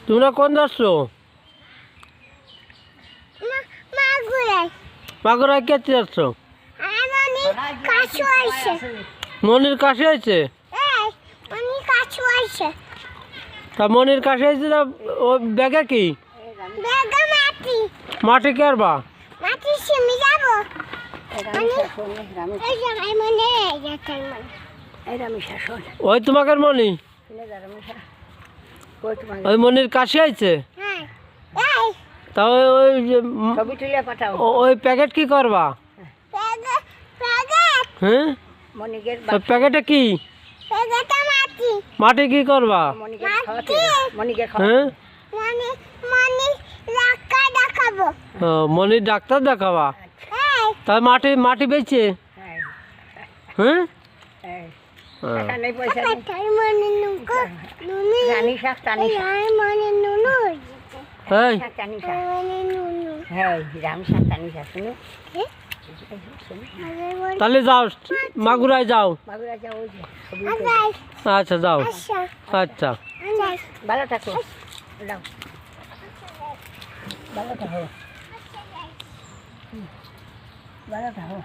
তোমরা কোন যাচ্ছ? মাগুরায় কে যাচ্ছ? মনির কাছে আছে। তা মনির কাছে আছে না? ও ব্যাগে কি মাটি কারবা? ওই তোমাকে মনি ওই মনির কাছে আছে। তা ওই ওই প্যাকেট কি করবা? হ্যাঁ প্যাকেটে কি মাটি কি করবা? হ্যাঁ মনির ডাক্তার দেখাবা। তাই মাটি মাটি বেচে। হ্যাঁ তাহলে যাও মাগুরায় যাও। আচ্ছা যাও। আচ্ছা ভালো থাকো, ভালো থাকো, ভালো থাকো।